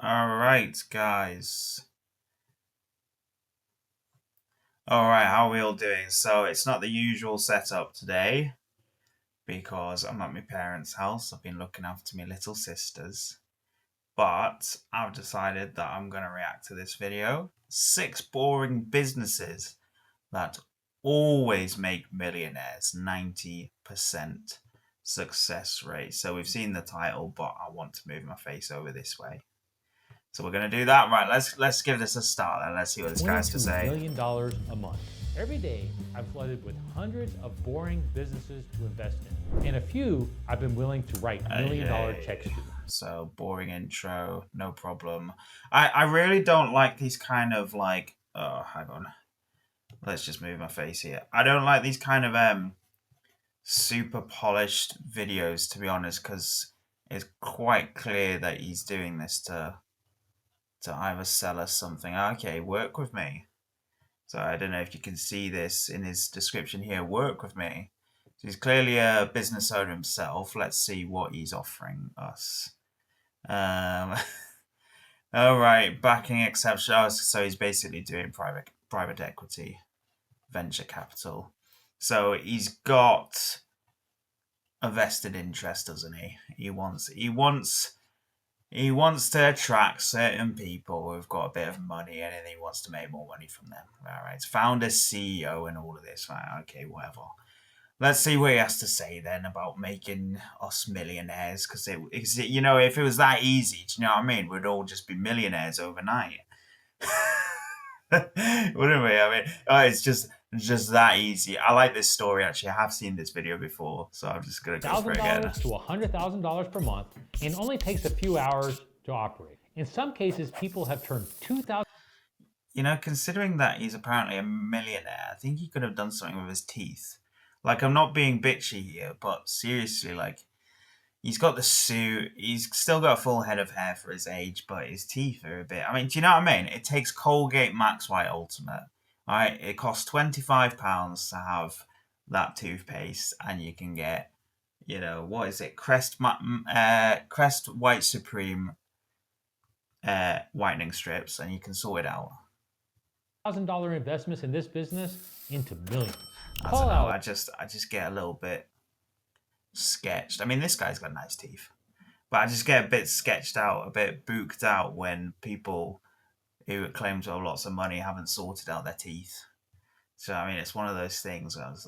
Alright, guys. Alright, how are we all doing? So, it's not the usual setup today because I'm at my parents' house. I've been looking after my little sisters. But I've decided that I'm going to react to this video. 6 boring businesses that always make millionaires. 90% success rate. So, we've seen the title, but I want to move my face over this way. So we're going to do that. Right, let's give this a start and let's see what this guy has to say. $22 million a month. Every day, I'm flooded with hundreds of boring businesses to invest in. And a few I've been willing to write million-dollar checks to. So, boring intro, no problem. I really don't like these kind of like... Oh, hang on. Let's just move my face here. I don't like these kind of super polished videos, to be honest, because it's quite clear that he's doing this to either sell us something. Okay, work with me. So I don't know if you can see this in his description here. Work with me. So he's clearly a business owner himself. Let's see what he's offering us. All right, backing exception. Oh, so he's basically doing private equity, venture capital. So he's got a vested interest, doesn't he? He wants to attract certain people who've got a bit of money and then he wants to make more money from them. All right. Founder, CEO, and all of this. Right. Okay, whatever. Let's see what he has to say then about making us millionaires. Because you know, if it was that easy, do you know what I mean? We'd all just be millionaires overnight. Wouldn't we? I mean, it's just that easy. I like this story, actually. I have seen this video before, so I'm just going to go for it again. $1,000 to $100,000 per month and only takes a few hours to operate. In some cases, people have turned $2,000. You know, considering that he's apparently a millionaire, I think he could have done something with his teeth. Like, I'm not being bitchy here, but seriously, like, he's got the suit, he's still got a full head of hair for his age, but his teeth are a bit... I mean, do you know what I mean? It takes Colgate Max White Ultimate, right? It costs £25 to have that toothpaste, and you can get, you know, what is it? Crest White Supreme whitening strips, and you can sort it out. $1,000 investments in this business into millions. I don't know. I just get a little bit sketched. I mean, this guy's got nice teeth, but I just get a bit sketched out, a bit booked out when people who claim to have lots of money haven't sorted out their teeth. So I mean, it's one of those things where I was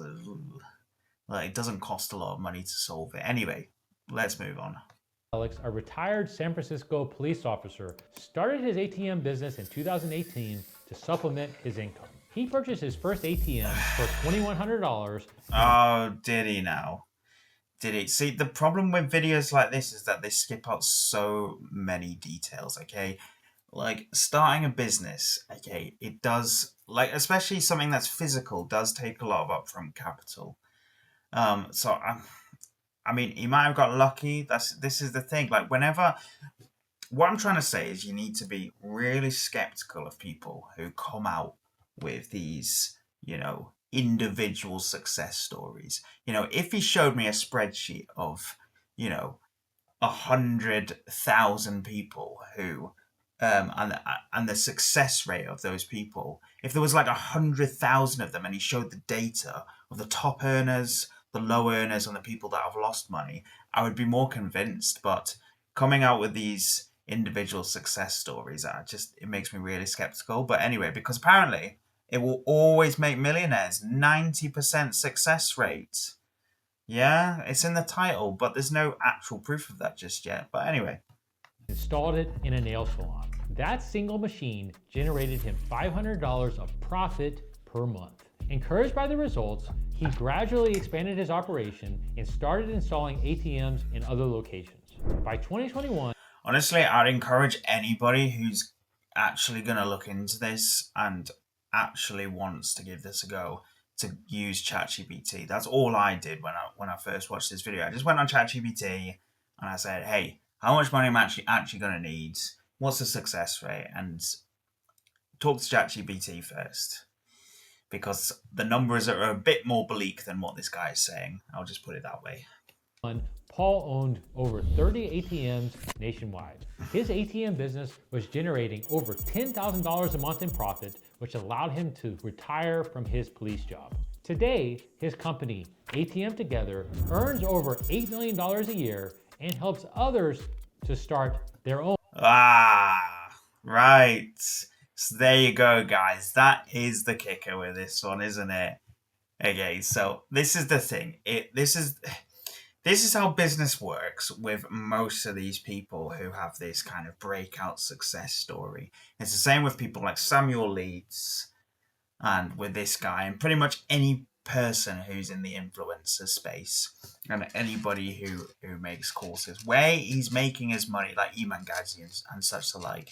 like, it doesn't cost a lot of money to solve it. Anyway, let's move on. Alex, a retired San Francisco police officer, started his ATM business in 2018 to supplement his income. He purchased his first ATM for $2,100. Oh, did he now? Did he? See, the problem with videos like this is that they skip out so many details, okay? Like, starting a business, okay, it does, like, especially something that's physical, does take a lot of upfront capital. So, I mean, he might have got lucky. This is the thing. Like, whenever... What I'm trying to say is you need to be really skeptical of people who come out with these, you know, individual success stories. You know, if he showed me a spreadsheet of, you know, 100,000 people who, and the success rate of those people, if there was like 100,000 of them and he showed the data of the top earners, the low earners, and the people that have lost money, I would be more convinced. But coming out with these individual success stories, it makes me really skeptical. But anyway, because apparently it will always make millionaires. 90% success rate. Yeah, it's in the title, but there's no actual proof of that just yet. But anyway. Installed it in a nail salon. That single machine generated him $500 of profit per month. Encouraged by the results, he gradually expanded his operation and started installing ATMs in other locations. By 2021, honestly, I'd encourage anybody who's actually going to look into this and actually wants to give this a go to use ChatGPT. That's all I did when I first watched this video. I just went on ChatGPT and I said, hey, how much money am I actually going to need? What's the success rate? And talk to ChatGPT first, because the numbers are a bit more bleak than what this guy is saying. I'll just put it that way. Paul owned over 30 ATMs nationwide. His ATM business was generating over $10,000 a month in profit, which allowed him to retire from his police job. Today, his company, ATM Together, earns over $8 million a year and helps others to start their own. Ah, right. So there you go, guys. That is the kicker with this one, isn't it? Okay, so this is the thing. This is how business works with most of these people who have this kind of breakout success story. It's the same with people like Samuel Leeds and with this guy, and pretty much any person who's in the influencer space and anybody who makes courses where he's making his money, like Iman Ghazi and such alike.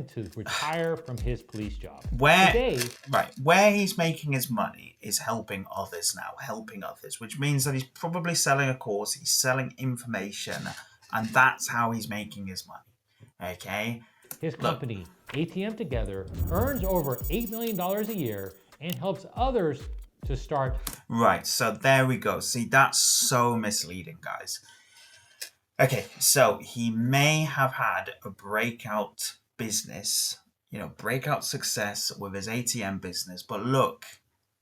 To retire from his police job. Where he's making his money is helping others now, which means that he's probably selling a course, he's selling information, and that's how he's making his money. Okay? His company, ATM Together, earns over $8 million a year and helps others to start. Right, so there we go. See, that's so misleading, guys. Okay, so he may have had a breakout business, breakout success with his ATM business, but look,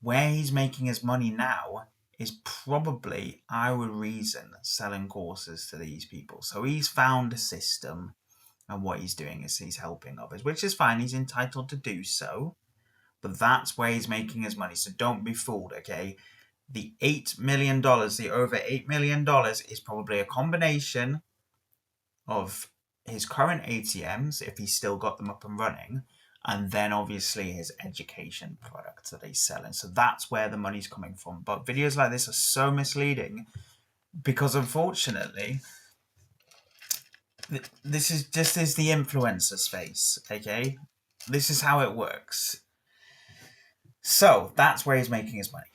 where he's making his money now is probably, I would reason, selling courses to these people. So he's found a system, and what he's doing is he's helping others, which is fine. He's entitled to do so, but that's where he's making his money. So don't be fooled, okay? The $8 million, the over $8 million is probably a combination of his current ATMs, if he's still got them up and running, and then obviously his education products that he's selling. So that's where the money's coming from. But videos like this are so misleading because unfortunately, this is the influencer space, okay? This is how it works. So that's where he's making his money.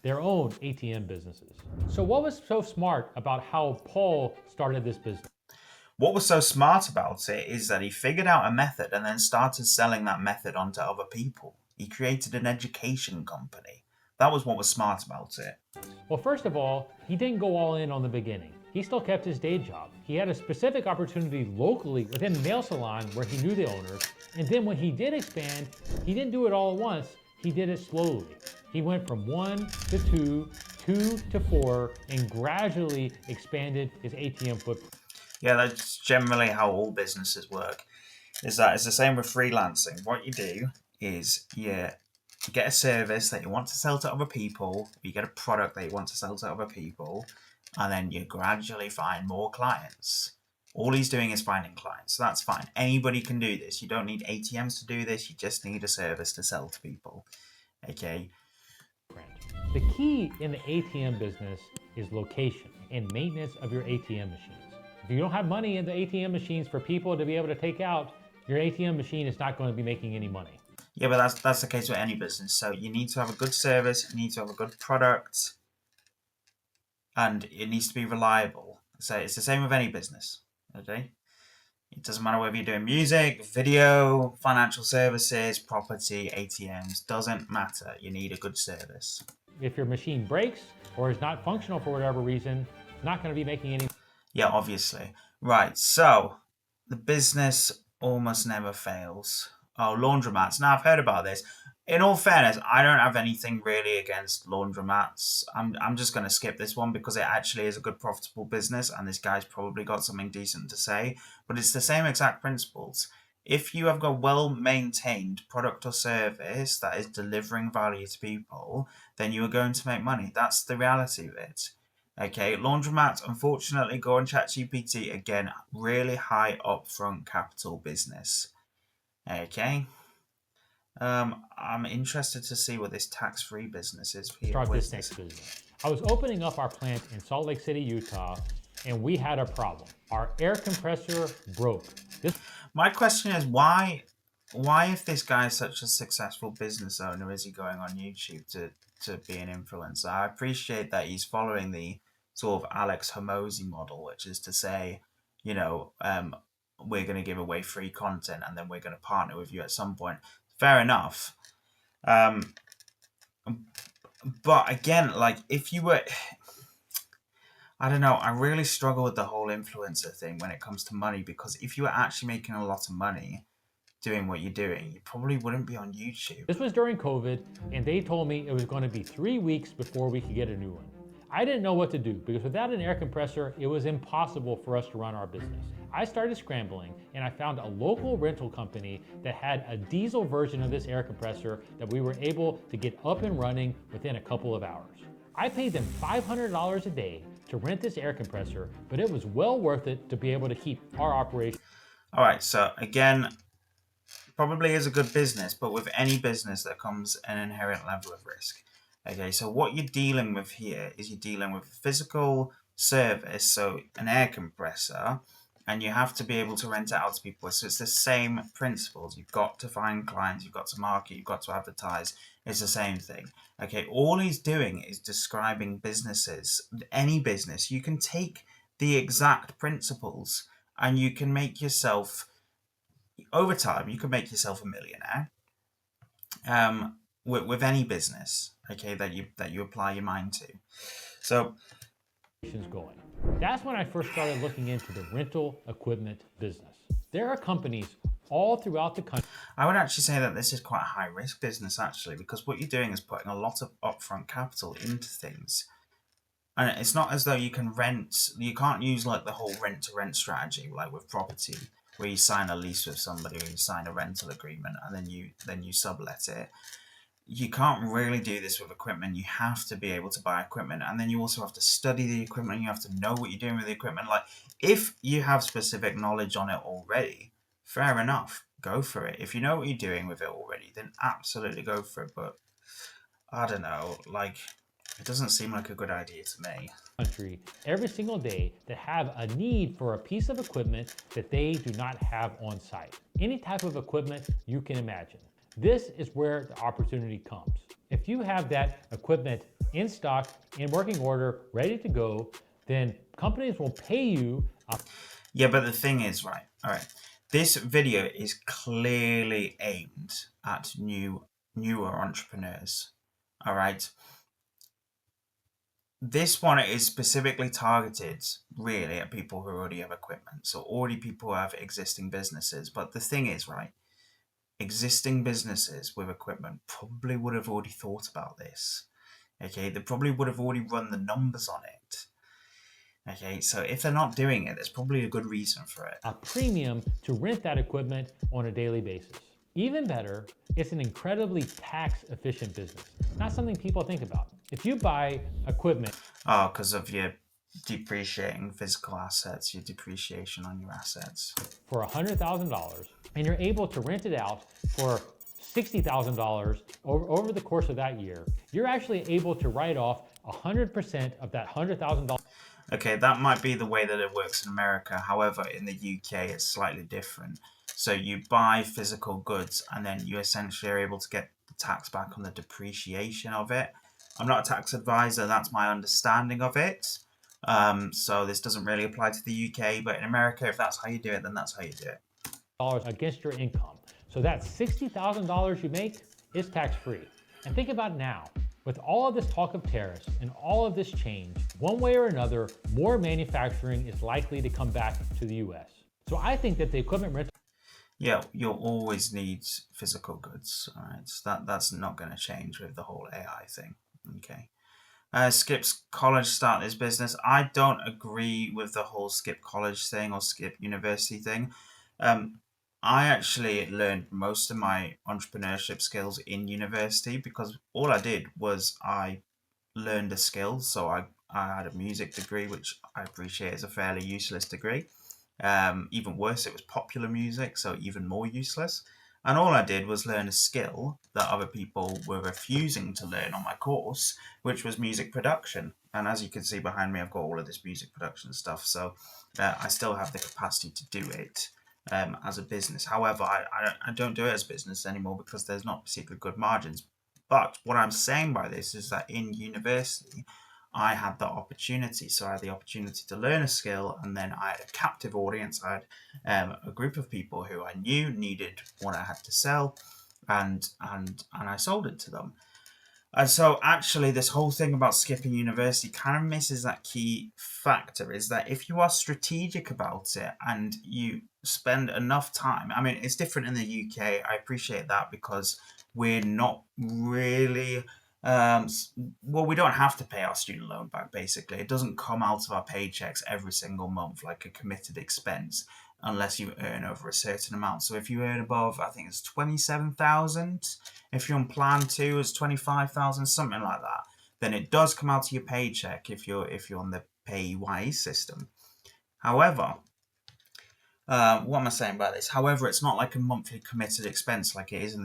Their own ATM businesses. So what was so smart about how Paul started this business? What was so smart about it is that he figured out a method and then started selling that method onto other people. He created an education company. That was what was smart about it. Well, first of all, he didn't go all in on the beginning. He still kept his day job. He had a specific opportunity locally within the nail salon where he knew the owners. And then when he did expand, he didn't do it all at once. He did it slowly. He went from 1 to 2, 2 to 4, and gradually expanded his ATM footprint. Yeah, that's generally how all businesses work. It's the same with freelancing. What you do is you get a service that you want to sell to other people, you get a product that you want to sell to other people, and then you gradually find more clients. All he's doing is finding clients, so that's fine. Anybody can do this. You don't need ATMs to do this, you just need a service to sell to people. Okay? The key in the ATM business is location and maintenance of your ATM machines. If you don't have money in the ATM machines for people to be able to take out, your ATM machine is not going to be making any money. Yeah, but that's the case with any business. So you need to have a good service, you need to have a good product, and it needs to be reliable. So it's the same with any business. Okay? It doesn't matter whether you're doing music, video, financial services, property, ATMs, doesn't matter. You need a good service. If your machine breaks or is not functional for whatever reason, it's not going to be making any. Yeah, obviously. Right, so the business almost never fails. Oh, laundromats. Now, I've heard about this. In all fairness, I don't have anything really against laundromats. I'm just going to skip this one because it actually is a good profitable business and this guy's probably got something decent to say. But it's the same exact principles. If you have got well-maintained product or service that is delivering value to people, then you are going to make money. That's the reality of it. Okay, laundromats, unfortunately, go on ChatGPT. Again, really high upfront capital business. Okay. I'm interested to see what this tax-free business is. Start this next business. I was opening up our plant in Salt Lake City, Utah, and we had a problem. Our air compressor broke. My question is why if this guy is such a successful business owner, is he going on YouTube to be an influencer? I appreciate that he's following the sort of Alex Hormozi model, which is to say, we're going to give away free content and then we're going to partner with you at some point. Fair enough. But again, like if you were, I don't know. I really struggle with the whole influencer thing when it comes to money, because if you were actually making a lot of money doing what you're doing, you probably wouldn't be on YouTube. This was during COVID, and they told me it was going to be 3 weeks before we could get a new one. I didn't know what to do because without an air compressor, it was impossible for us to run our business. I started scrambling and I found a local rental company that had a diesel version of this air compressor that we were able to get up and running within a couple of hours. I paid them $500 a day to rent this air compressor, but it was well worth it to be able to keep our operation. All right, so again, probably is a good business, but with any business there comes an inherent level of risk. Okay, so what you're dealing with here is you're dealing with physical service, so an air compressor, and you have to be able to rent it out to people. So it's the same principles. You've got to find clients, you've got to market, you've got to advertise. It's the same thing. Okay, all he's doing is describing businesses. Any business, you can take the exact principles and you can make yourself, over time, you can make yourself a millionaire, with any business, okay, that you apply your mind to. So Going. That's when I first started looking into the rental equipment business. There are companies all throughout the country. I would actually say that this is quite a high risk business, actually, because what you're doing is putting a lot of upfront capital into things. And it's not as though you can rent, you can't use like the whole rent to rent strategy, like with property, where you sign a lease with somebody or you sign a rental agreement and then you sublet it. You can't really do this with equipment. You have to be able to buy equipment, and then you also have to study the equipment. You have to know what you're doing with the equipment. Like, if you have specific knowledge on it already, fair enough, go for it. If you know what you're doing with it already, then absolutely go for it. But I don't know, like, it doesn't seem like a good idea to me. Country every single day that have a need for a piece of equipment that they do not have on site. Any type of equipment you can imagine. This is where the opportunity comes. If you have that equipment in stock, in working order, ready to go, then companies will pay you. Yeah, but the thing is, right, all right, this video is clearly aimed at newer entrepreneurs. All right. This one is specifically targeted really at people who already have equipment. So already people who have existing businesses. But the thing is, right, existing businesses with equipment probably would have already thought about this. Okay, they probably would have already run the numbers on it. Okay, so if they're not doing it, there's probably a good reason for it. A premium to rent that equipment on a daily basis. Even better, it's an incredibly tax efficient business. Not something people think about. If you buy equipment, Oh, because of your depreciating physical assets, your depreciation on your assets. for $100,000 and you're able to rent it out for $60,000 over the course of that year, you're actually able to write off 100% of that $100,000. Okay, that might be the way that it works in America. However, in the UK, it's slightly different. So you buy physical goods and then you essentially are able to get the tax back on the depreciation of it. I'm not a tax advisor, that's my understanding of it. So this doesn't really apply to the UK, but in America, if that's how you do it, then that's how you do it. Against your income. So that $60,000 you make is tax-free. And think about now, with all of this talk of tariffs and all of this change, one way or another, more manufacturing is likely to come back to the US. So I think that the equipment rental. Yeah, you'll always need physical goods. All right, so that's not going to change with the whole AI thing. Okay. Skip's college start this business. I don't agree with the whole skip college thing or skip university thing. I actually learned most of my entrepreneurship skills in university, because all I did was I learned a skill. So I had a music degree, which I appreciate is a fairly useless degree. Even worse, it was popular music, so even more useless. And all I did was learn a skill that other people were refusing to learn on my course, which was music production. And as you can see behind me, I've got all of this music production stuff. So I still have the capacity to do it as a business. However, I don't do it as a business anymore because there's not particularly good margins. But what I'm saying by this is that in university, I had the opportunity. So I had the opportunity to learn a skill, and then I had a captive audience. I had a group of people who I knew needed what I had to sell, and I sold it to them. And so actually this whole thing about skipping university kind of misses that key factor, is that if you are strategic about it and you spend enough time, I mean, it's different in the UK. I appreciate that because we're not really, um, well, we don't have to pay our student loan back, basically. It doesn't come out of our paychecks every single month like a committed expense unless you earn over a certain amount. So if you earn above, I think it's 27,000, if you're on plan two, it's 25,000, something like that. Then it does come out of your paycheck if you're on the PAYE system. However, what am I saying about this? However, it's not like a monthly committed expense like it is in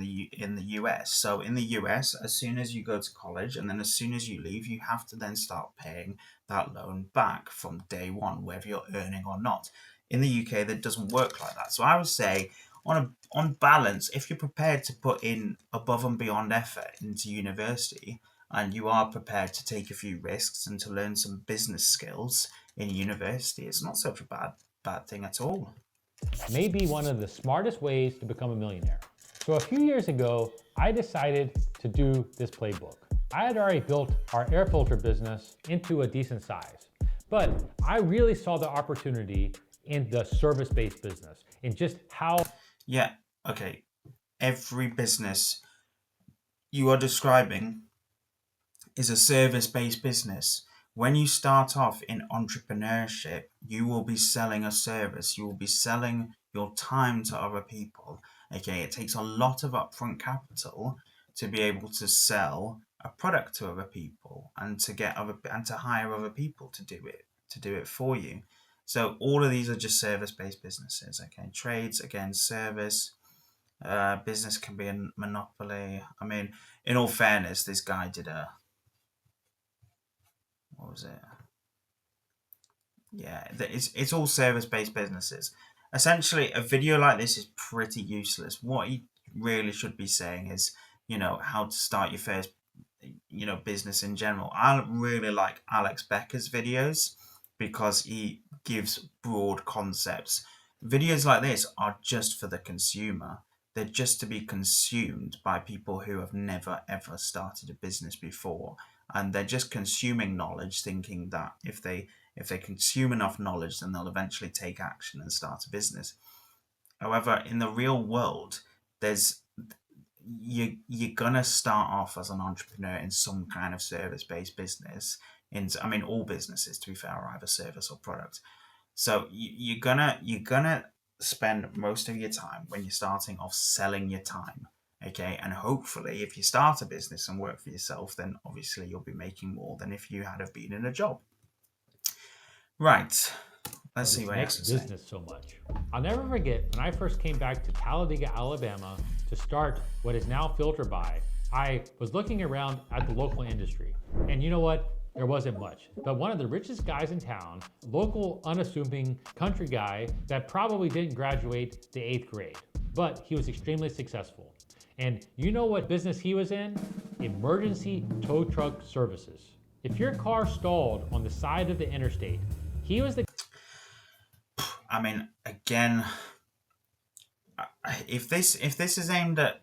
the US. So in the US, as soon as you go to college and then as soon as you leave, you have to then start paying that loan back from day one, whether you're earning or not. In the UK, that doesn't work like that. So I would say, on balance, if you're prepared to put in above and beyond effort into university, and you are prepared to take a few risks and to learn some business skills in university, it's not such a bad thing at all. may be one of the smartest ways to become a millionaire. So a few years ago, I decided to do this playbook. I had already built our air filter business into a decent size, but I really saw the opportunity in the service-based business and just how. Yeah, okay. Every business you are describing is a service based business. When you start off in entrepreneurship, you will be selling a service, you will be selling your time to other people. Okay, it takes a lot of upfront capital to be able to sell a product to other people and to get other and to hire other people to do it for you. So all of these are just service based businesses. Okay, trades again, service. Business can be a monopoly. I mean, in all fairness, this guy did a, what was it? Yeah, it's all service based businesses. Essentially, a video like this is pretty useless. What you really should be saying is, how to start your first, business in general. I really like Alex Becker's videos because he gives broad concepts. Videos like this are just for the consumer. They're just to be consumed by people who have never ever started a business before, and they're just consuming knowledge, thinking that if they consume enough knowledge, then they'll eventually take action and start a business. However, in the real world, there's you're gonna start off as an entrepreneur in some kind of service-based business. I mean, all businesses, to be fair, are either service or product. So you're gonna spend most of your time when you're starting off selling your time. Okay, and hopefully, if you start a business and work for yourself, then obviously you'll be making more than if you had have been in a job. Right. Let's see This what he has next to say. business so much. I'll never forget when I first came back to Talladega, Alabama to start what is now Filter By. I was looking around at the local industry, and you know what? There wasn't much. But one of the richest guys in town, local unassuming country guy that probably didn't graduate the 8th grade, but he was extremely successful. And you know what business he was in? Emergency tow truck services. If your car stalled on the side of the interstate, he was the. I mean, again, if this is aimed at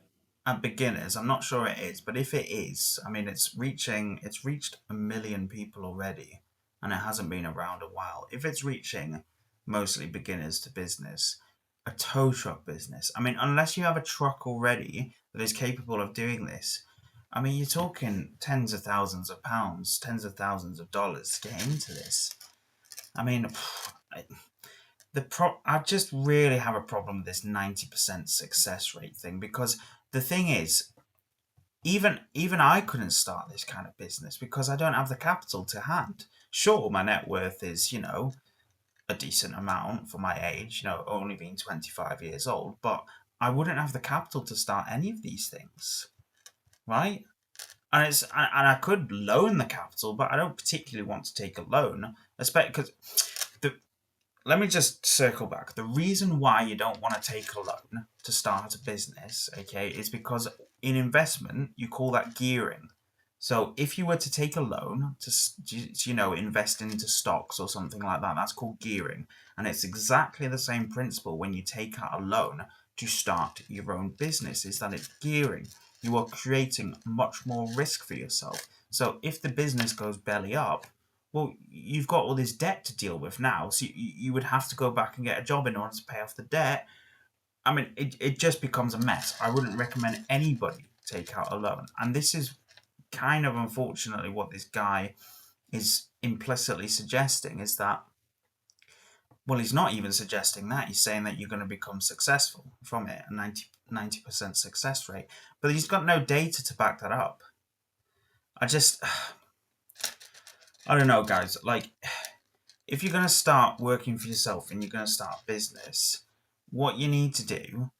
beginners, I'm not sure it is, but if it is, I mean, it's reached 1 million people already, and it hasn't been around a while. If it's reaching mostly beginners to business, a tow truck business, I mean, unless you have a truck already that is capable of doing this, I mean, you're talking tens of thousands of pounds, tens of thousands of dollars to get into this. I mean, I just really have a problem with this 90% success rate thing, because the thing is, even I couldn't start this kind of business because I don't have the capital to hand. Sure, my net worth is, a decent amount for my age, only being 25 years old, but I wouldn't have the capital to start any of these things, right? And I could loan the capital, but I don't particularly want to take a loan, especially because the let me just circle back. The reason why you don't want to take a loan to start a business, okay, is because in investment, you call that gearing. So if you were to take a loan to invest into stocks or something like that, that's called gearing. And it's exactly the same principle when you take out a loan to start your own business, is that it's gearing. you are creating much more risk for yourself. So if the business goes belly up, well, you've got all this debt to deal with now. So you would have to go back and get a job in order to pay off the debt. I mean, it just becomes a mess. I wouldn't recommend anybody take out a loan. And this is kind of unfortunately what this guy is implicitly suggesting is that, well, he's not even suggesting that. He's saying that you're going to become successful from it, a 90% success rate. But he's got no data to back that up. I don't know, guys. Like, if you're going to start working for yourself and you're going to start a business, what you need to do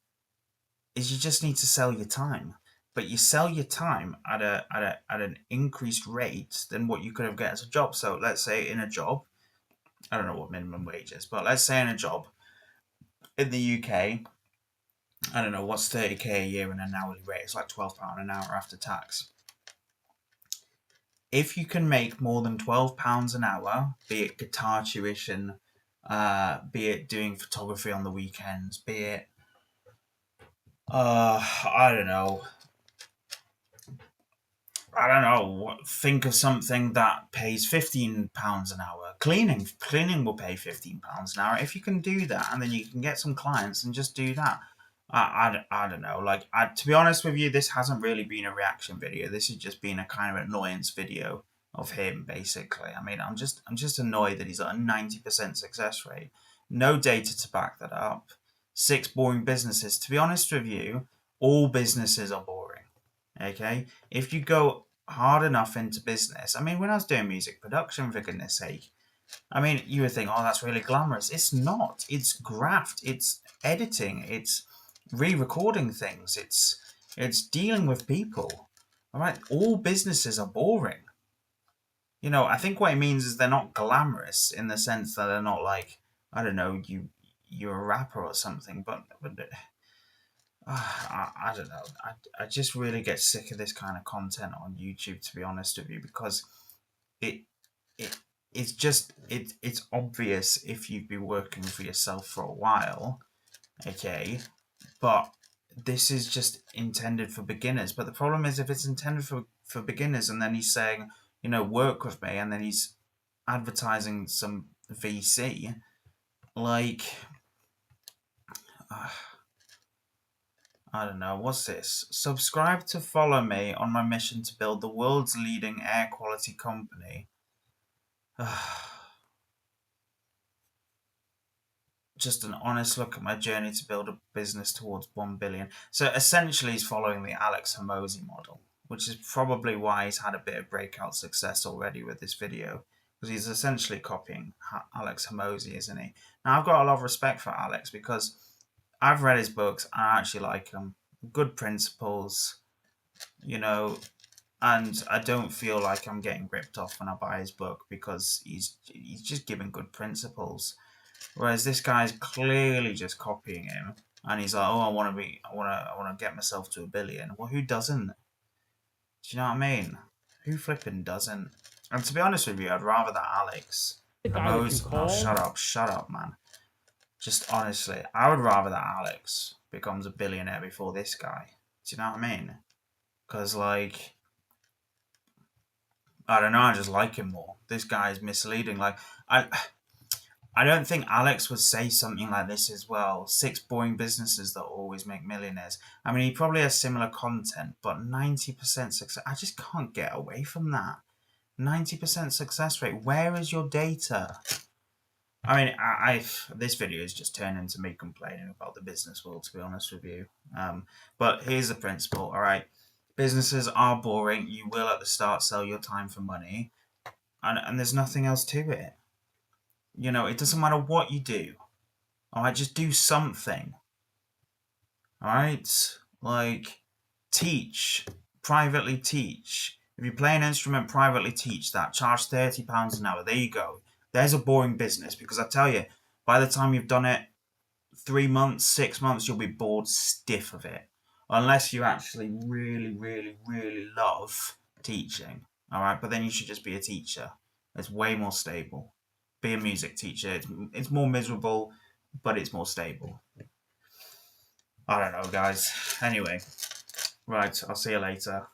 is you just need to sell your time. But you sell your time at an increased rate than what you could have got as a job. So let's say in a job, I don't know what minimum wage is, but let's say in a job in the UK, I don't know what's 30k a year in an hourly rate. It's like £12 an hour after tax. If you can make more than £12 an hour, be it guitar tuition, be it doing photography on the weekends, be it I don't know. Think of something that pays £15 an hour. Cleaning will pay £15 an hour. If you can do that, and then you can get some clients and just do that. I don't know. Like, to be honest with you, this hasn't really been a reaction video. This has just been a kind of annoyance video of him, basically. I mean, I'm just annoyed that he's at a 90% success rate. No data to back that up. 6 boring businesses. To be honest with you, all businesses are boring. Okay? If you go hard enough into business, I mean, when I was doing music production, for goodness sake, I mean, you would think, oh, that's really glamorous. It's not. It's graft. It's editing. It's re-recording things. It's dealing with people. All right. All businesses are boring. You know, I think what it means is they're not glamorous in the sense that they're not like, I don't know, you're a rapper or something, but I don't know. I just really get sick of this kind of content on YouTube, to be honest with you, because it it it's obvious if you've been working for yourself for a while, okay, but this is just intended for beginners. But the problem is, if it's intended for beginners, and then he's saying, you know, work with me, and then he's advertising some VC, like. I don't know, what's this? Subscribe to follow me on my mission to build the world's leading air quality company. Just an honest look at my journey to build a business towards 1 billion. So essentially he's following the Alex Hormozi model, which is probably why he's had a bit of breakout success already with this video. Because he's essentially copying Alex Hormozi, isn't he? Now, I've got a lot of respect for Alex because I've read his books and I actually like them. Good principles, you know, and I don't feel like I'm getting ripped off when I buy his book because he's just giving good principles. Whereas this guy's clearly just copying him, and he's like, "Oh, I want to get myself to 1 billion." Well, who doesn't? Do you know what I mean? Who flipping doesn't? And to be honest with you, I'd rather that Alex. The guy that you Oh, call. shut up, man. Just honestly, I would rather that Alex becomes a billionaire before this guy. Do you know what I mean? Because, like, I don't know, I just like him more. This guy is misleading. Like, I don't think Alex would say something like this as well. 6 boring businesses that always make millionaires. I mean, he probably has similar content, but 90% success. I just can't get away from that. 90% success rate. Where is your data? I mean, this video is just turned into me complaining about the business world, to be honest with you. But here's the principle, all right? Businesses are boring. You will at the start sell your time for money, and there's nothing else to it. You know, it doesn't matter what you do. All right, just do something. All right, like teach, privately teach. If you play an instrument, privately teach that. Charge £30 an hour. There you go. There's a boring business because I tell you, by the time you've done it, 3 months, 6 months, you'll be bored stiff of it. Unless you actually really, really, really love teaching. All right, but then you should just be a teacher. It's way more stable. Be a music teacher. It's more miserable, but it's more stable. I don't know, guys. Anyway, Right, I'll see you later.